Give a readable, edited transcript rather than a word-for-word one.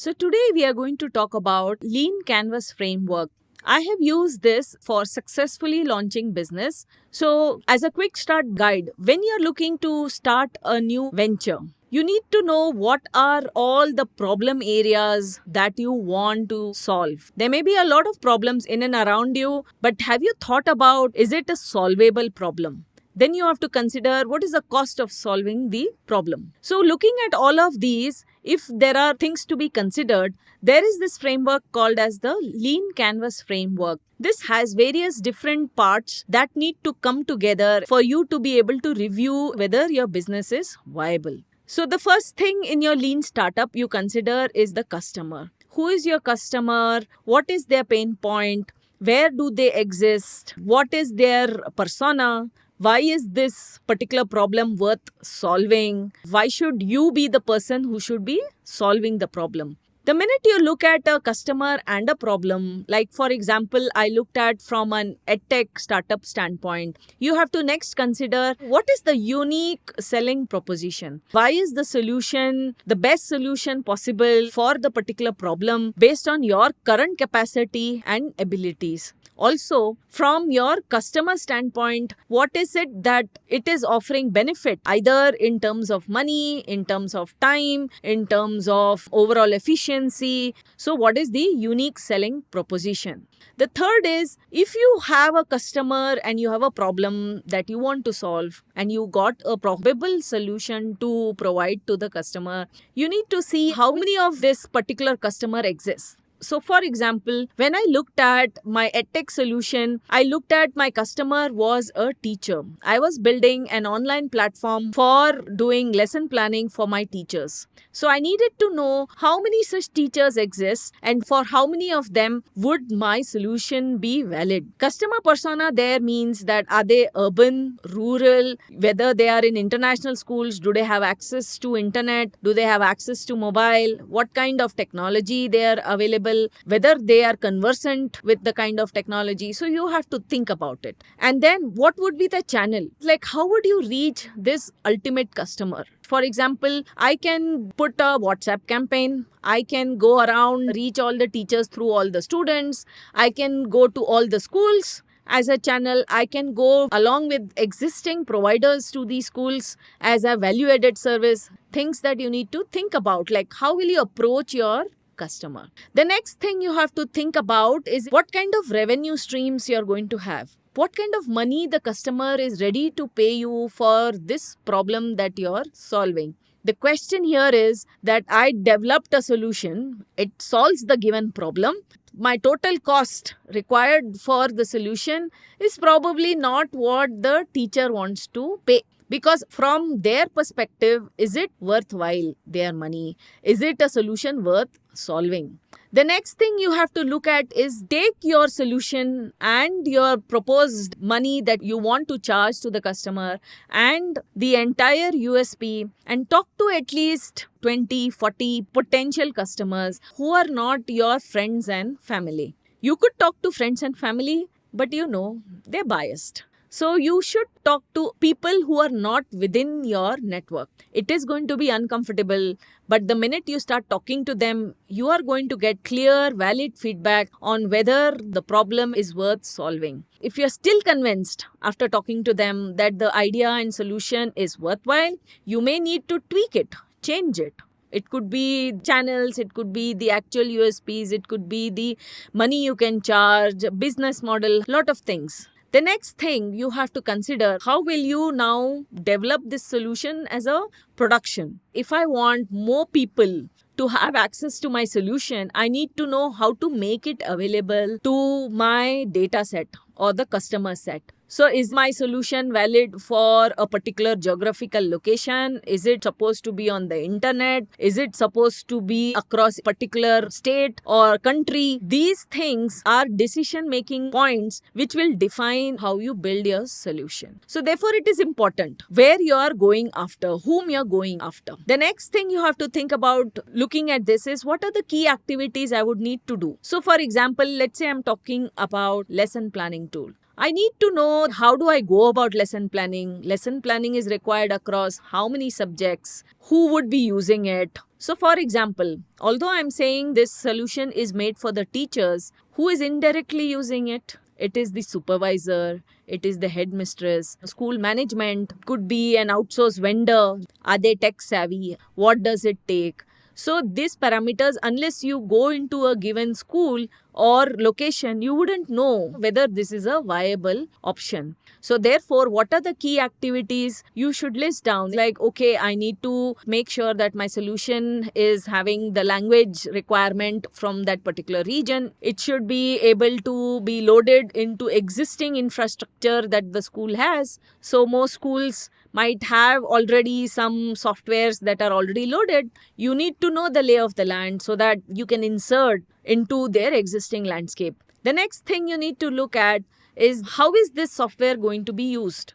So today we are going to talk about Lean Canvas framework. I have used this for successfully launching business. So as a quick start guide, when you're looking to start a new venture, you need to know what are all the problem areas that you want to solve. There may be a lot of problems in and around you, but have you thought about, is it a solvable problem? Then you have to consider what is the cost of solving the problem. So looking at all of these, if there are things to be considered, there is this framework called as the Lean Canvas framework. This has various different parts that need to come together for you to be able to review whether your business is viable. So the first thing in your lean startup you consider is the customer. Who is your customer? What is their pain point? Where do they exist? What is their persona? Why is this particular problem worth solving? Why should you be the person who should be solving the problem? The minute you look at a customer and a problem, like for example, I looked at from an edtech startup standpoint, you have to next consider what is the unique selling proposition? Why is the solution the best solution possible for the particular problem based on your current capacity and abilities? Also, from your customer standpoint, what is it that it is offering benefit, either in terms of money, in terms of time, in terms of overall efficiency? So what is the unique selling proposition? The third is, if you have a customer and you have a problem that you want to solve and you got a probable solution to provide to the customer, you need to see how many of this particular customer exists. So for example, when I looked at my edtech solution, I looked at my customer was a teacher. I was building an online platform for doing lesson planning for my teachers. So I needed to know how many such teachers exist and for how many of them would my solution be valid. Customer persona there means that are they urban, rural, whether they are in international schools, do they have access to internet, do they have access to mobile, what kind of technology they are available, whether they are conversant with the kind of technology. So you have to think about it. And then what would be the channel? Like how would you reach this ultimate customer? For example, I can put a WhatsApp campaign. I can go around, reach all the teachers through all the students. I can go to all the schools as a channel. I can go along with existing providers to these schools as a value-added service. Things that you need to think about, like how will you approach your customer? The next thing you have to think about is what kind of revenue streams you're going to have. What kind of money the customer is ready to pay you for this problem that you're solving. The question here is that I developed a solution. It solves the given problem. My total cost required for the solution is probably not what the teacher wants to pay. Because from their perspective, is it worthwhile their money? Is it a solution worth solving? The next thing you have to look at is take your solution and your proposed money that you want to charge to the customer and the entire USP and talk to at least 20, 40 potential customers who are not your friends and family. You could talk to friends and family, but they're biased. So you should talk to people who are not within your network. It is going to be uncomfortable, but the minute you start talking to them, you are going to get clear, valid feedback on whether the problem is worth solving. If you're still convinced after talking to them that the idea and solution is worthwhile, you may need to tweak it, change it. It could be channels, it could be the actual USPs, it could be the money you can charge, business model, lot of things. The next thing you have to consider, how will you now develop this solution as a production? If I want more people to have access to my solution, I need to know how to make it available to my data set or the customer set. So is my solution valid for a particular geographical location? Is it supposed to be on the internet? Is it supposed to be across a particular state or country? These things are decision-making points which will define how you build your solution. So therefore, it is important where you are going after, whom you are going after. The next thing you have to think about looking at this is what are the key activities I would need to do. So for example, let's say I'm talking about lesson planning tool. I need to know how do I go about lesson planning. Lesson planning is required across how many subjects, who would be using it. So, for example, although I'm saying this solution is made for the teachers, who is indirectly using it? It is the supervisor, it is the headmistress. School management could be an outsourced vendor. Are they tech savvy? What does it take? So, these parameters, unless you go into a given school or location, you wouldn't know whether this is a viable option. So, therefore, what are the key activities you should list down? Like, okay, I need to make sure that my solution is having the language requirement from that particular region. It should be able to be loaded into existing infrastructure that the school has. So, most schools might have already some softwares that are already loaded. You need to know the lay of the land so that you can insert into their existing landscape. The next thing you need to look at is how is this software going to be used?